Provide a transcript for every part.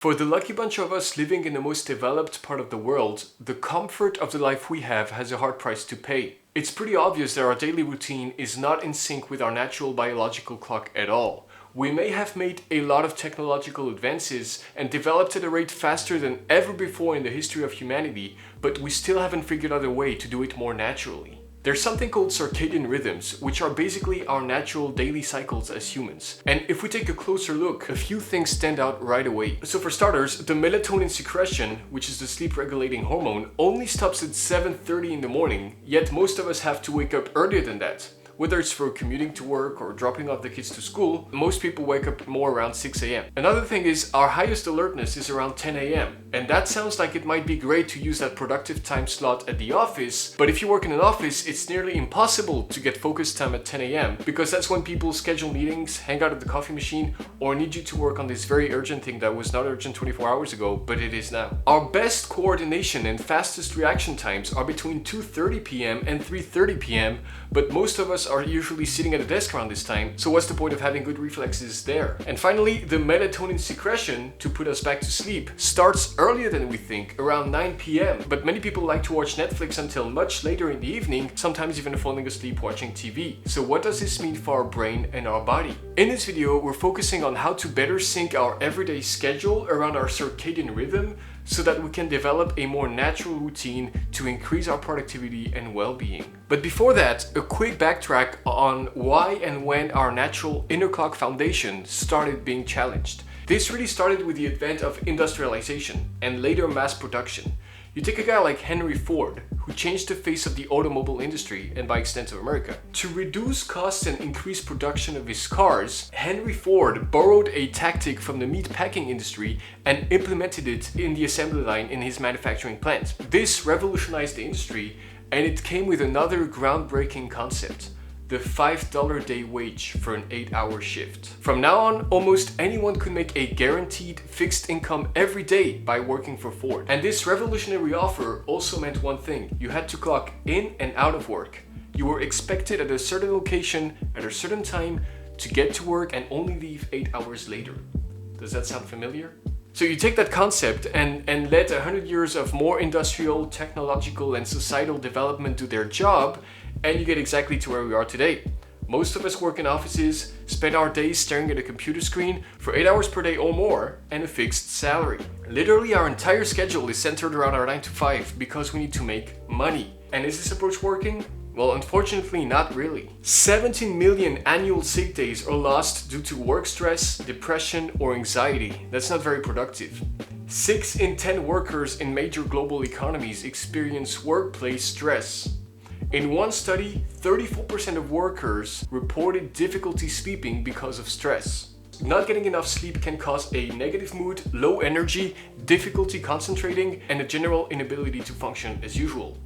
For the lucky bunch of us living in the most developed part of the world, the comfort of the life we have has a hard price to pay. It's pretty obvious that our daily routine is not in sync with our natural biological clock at all. We may have made a lot of technological advances and developed at a rate faster than ever before in the history of humanity, but we still haven't figured out a way to do it more naturally. There's something called circadian rhythms, which are basically our natural daily cycles as humans. And if we take a closer look, a few things stand out right away. So for starters, the melatonin secretion, which is the sleep regulating hormone, only stops at 7:30 in the morning, yet most of us have to wake up earlier than that. Whether it's for commuting to work or dropping off the kids to school, most people wake up more around 6 a.m. Another thing is our highest alertness is around 10 a.m. And that sounds like it might be great to use that productive time slot at the office, but if you work in an office, it's nearly impossible to get focus time at 10 a.m. because that's when people schedule meetings, hang out at the coffee machine, or need you to work on this very urgent thing that was not urgent 24 hours ago, but it is now. Our best coordination and fastest reaction times are between 2:30 p.m. and 3:30 p.m., but most of us are usually sitting at a desk around this time, so what's the point of having good reflexes there? And finally, the melatonin secretion, to put us back to sleep, starts earlier than we think, around 9 p.m. But many people like to watch Netflix until much later in the evening, sometimes even falling asleep watching TV. So what does this mean for our brain and our body? In this video, we're focusing on how to better sync our everyday schedule around our circadian rhythm so that we can develop a more natural routine to increase our productivity and well-being. But before that, a quick backtrack on why and when our natural inner clock foundation started being challenged. This really started with the advent of industrialization and later mass production. You take a guy like Henry Ford, who changed the face of the automobile industry and by extent of America. To reduce costs and increase production of his cars, Henry Ford borrowed a tactic from the meat packing industry and implemented it in the assembly line in his manufacturing plant. This revolutionized the industry, and it came with another groundbreaking concept: the $5 day wage for an 8-hour shift. From now on, almost anyone could make a guaranteed fixed income every day by working for Ford. And this revolutionary offer also meant one thing: you had to clock in and out of work. You were expected at a certain location at a certain time to get to work and only leave 8 hours later. Does that sound familiar? So you take that concept and let 100 years of more industrial, technological, and societal development do their job, and you get exactly to where we are today. Most of us work in offices, spend our days staring at a computer screen for 8 hours per day or more, and a fixed salary. Literally, our entire schedule is centered around our 9 to 5 because we need to make money. And is this approach working? Well, unfortunately, not really. 17 million annual sick days are lost due to work stress, depression, or anxiety. That's not very productive. 6 in 10 workers in major global economies experience workplace stress. In one study, 34% of workers reported difficulty sleeping because of stress. Not getting enough sleep can cause a negative mood, low energy, difficulty concentrating, and a general inability to function as usual.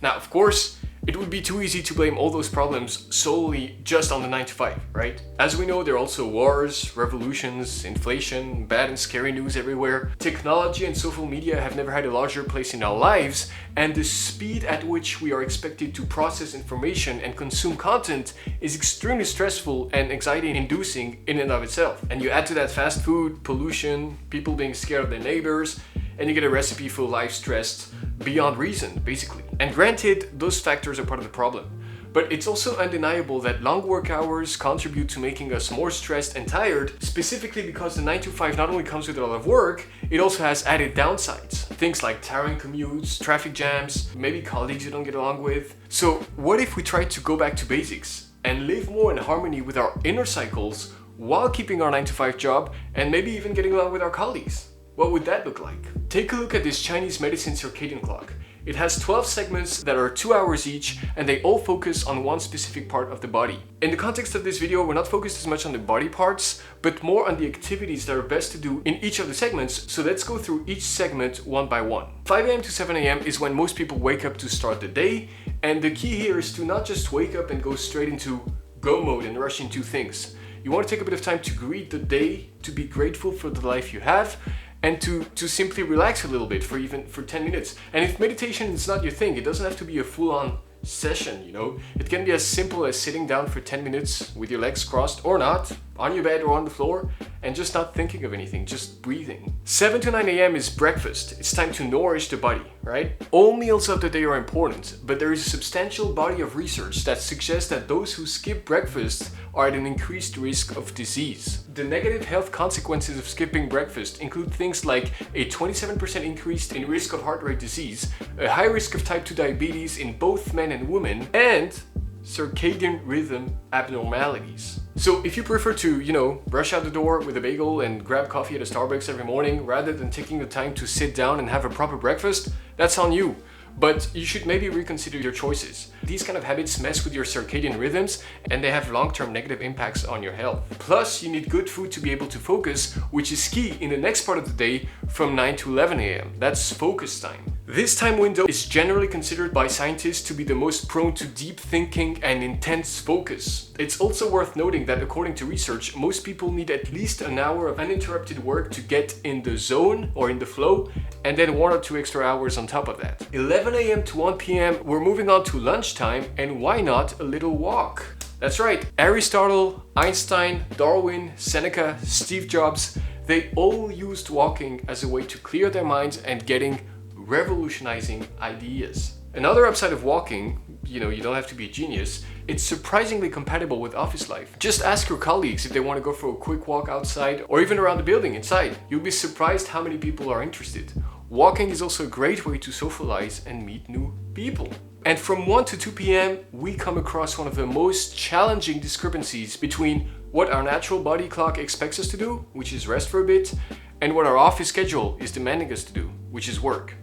Now, of course, it would be too easy to blame all those problems solely just on the 9 to 5, right? As we know, there are also wars, revolutions, inflation, bad and scary news everywhere. Technology and social media have never had a larger place in our lives, and the speed at which we are expected to process information and consume content is extremely stressful and anxiety-inducing in and of itself. And you add to that fast food, pollution, people being scared of their neighbors, and you get a recipe for life stressed beyond reason, basically. And granted, those factors are part of the problem. But it's also undeniable that long work hours contribute to making us more stressed and tired, specifically because the 9 to 5 not only comes with a lot of work, it also has added downsides. Things like tiring commutes, traffic jams, maybe colleagues you don't get along with. So what if we tried to go back to basics and live more in harmony with our inner cycles while keeping our 9 to 5 job and maybe even getting along with our colleagues? What would that look like? Take a look at this Chinese medicine circadian clock. It has 12 segments that are 2 hours each, and they all focus on one specific part of the body. In the context of this video, we're not focused as much on the body parts, but more on the activities that are best to do in each of the segments, so let's go through each segment one by one. 5 a.m. to 7 a.m. is when most people wake up to start the day, and the key here is to not just wake up and go straight into go mode and rush into things. You want to take a bit of time to greet the day, to be grateful for the life you have, and to simply relax a little bit for 10 minutes. And if meditation is not your thing, it doesn't have to be a full-on session, you know. It can be as simple as sitting down for 10 minutes with your legs crossed or not. on your bed or on the floor, and just not thinking of anything, just breathing. 7 to 9 a.m. is breakfast. It's time to nourish the body, right? All meals of the day are important, but there is a substantial body of research that suggests that those who skip breakfast are at an increased risk of disease. The negative health consequences of skipping breakfast include things like a 27% increase in risk of heart rate disease, a high risk of type 2 diabetes in both men and women, and circadian rhythm abnormalities. So if you prefer to, rush out the door with a bagel and grab coffee at a Starbucks every morning rather than taking the time to sit down and have a proper breakfast, that's on you. But you should maybe reconsider your choices. These kind of habits mess with your circadian rhythms and they have long-term negative impacts on your health. Plus, you need good food to be able to focus, which is key in the next part of the day from 9 to 11 a.m. That's focus time. This time window is generally considered by scientists to be the most prone to deep thinking and intense focus. It's also worth noting that according to research, most people need at least an hour of uninterrupted work to get in the zone or in the flow, and then 1 or 2 extra hours on top of that. 11 a.m. to 1 p.m. we're moving on to lunchtime, and why not a little walk? That's right, Aristotle, Einstein, Darwin, Seneca, Steve Jobs, they all used walking as a way to clear their minds and getting revolutionizing ideas. Another upside of walking, you don't have to be a genius, it's surprisingly compatible with office life. Just ask your colleagues if they want to go for a quick walk outside or even around the building inside. You'll be surprised how many people are interested. Walking is also a great way to socialize and meet new people. And from 1 to 2 p.m. we come across one of the most challenging discrepancies between what our natural body clock expects us to do, which is rest for a bit, and what our office schedule is demanding us to do, which is work.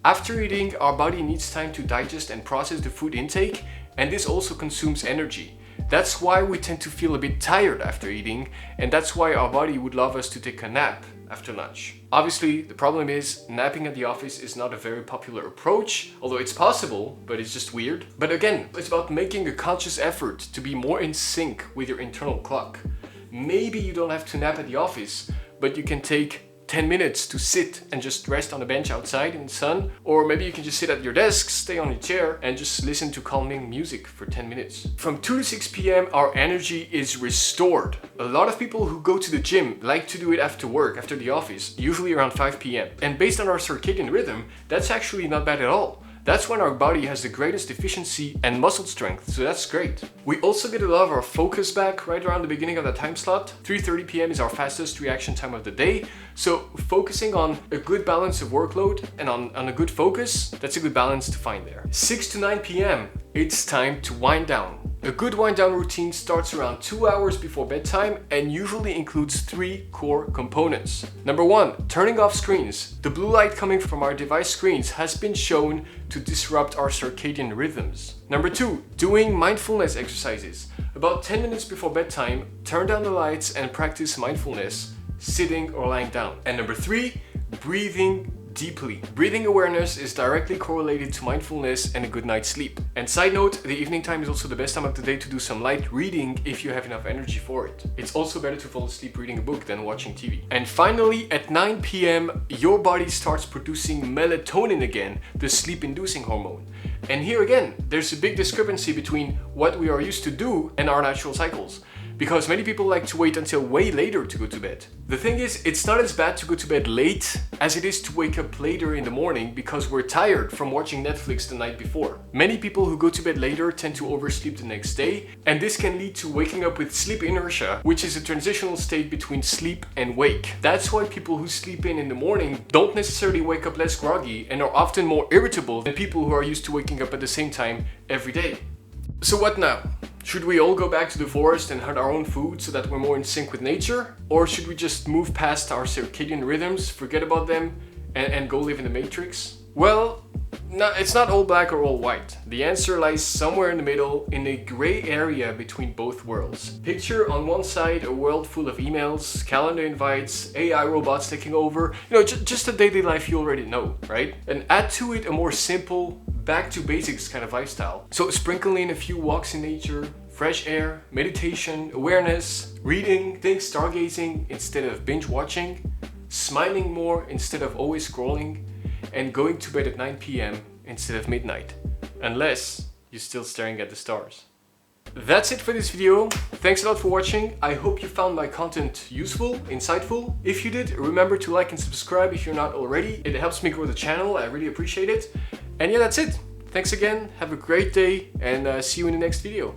After eating, our body needs time to digest and process the food intake, and this also consumes energy. That's why we tend to feel a bit tired after eating, and that's why our body would love us to take a nap after lunch. Obviously, the problem is napping at the office is not a very popular approach, although it's possible, but it's just weird. But again, it's about making a conscious effort to be more in sync with your internal clock. Maybe you don't have to nap at the office, but you can take 10 minutes to sit and just rest on a bench outside in the sun, or maybe you can just sit at your desk, stay on your chair, and just listen to calming music for 10 minutes. From 2 to 6 p.m. our energy is restored. A lot of people who go to the gym like to do it after work, after the office, usually around 5 p.m. And based on our circadian rhythm, that's actually not bad at all. That's when our body has the greatest efficiency and muscle strength, so that's great. We also get a lot of our focus back right around the beginning of the time slot. 3:30 p.m. is our fastest reaction time of the day, so focusing on a good balance of workload and on a good focus, that's a good balance to find there. 6 to 9 p.m. it's time to wind down. A good wind down routine starts around 2 hours before bedtime and usually includes 3 core components. Number 1, turning off screens. The blue light coming from our device screens has been shown to disrupt our circadian rhythms. Number 2, doing mindfulness exercises. About 10 minutes before bedtime, turn down the lights and practice mindfulness, sitting or lying down. And number 3, breathing deeply. Breathing awareness is directly correlated to mindfulness and a good night's sleep. And side note, the evening time is also the best time of the day to do some light reading if you have enough energy for it. It's also better to fall asleep reading a book than watching TV. And finally, at 9 p.m. your body starts producing melatonin again, the sleep-inducing hormone. And here again, there's a big discrepancy between what we are used to do and our natural cycles, because many people like to wait until way later to go to bed. The thing is, it's not as bad to go to bed late as it is to wake up later in the morning because we're tired from watching Netflix the night before. Many people who go to bed later tend to oversleep the next day, and this can lead to waking up with sleep inertia, which is a transitional state between sleep and wake. That's why people who sleep in the morning don't necessarily wake up less groggy and are often more irritable than people who are used to waking up at the same time every day. So what now? Should we all go back to the forest and hunt our own food so that we're more in sync with nature? Or should we just move past our circadian rhythms, forget about them, and go live in the matrix? Well, no, it's not all black or all white. The answer lies somewhere in the middle, in a gray area between both worlds. Picture on one side a world full of emails, calendar invites, AI robots taking over, just a daily life you already know, right? And add to it a more simple, back to basics kind of lifestyle. So sprinkle in a few walks in nature, fresh air, meditation, awareness, reading, think stargazing instead of binge watching, smiling more instead of always scrolling, and going to bed at 9 p.m. instead of midnight. Unless you're still staring at the stars. That's it for this video. Thanks a lot for watching. I hope you found my content useful, insightful. If you did, remember to like and subscribe if you're not already. It helps me grow the channel. I really appreciate it. And yeah, that's it. Thanks again. Have a great day and see you in the next video.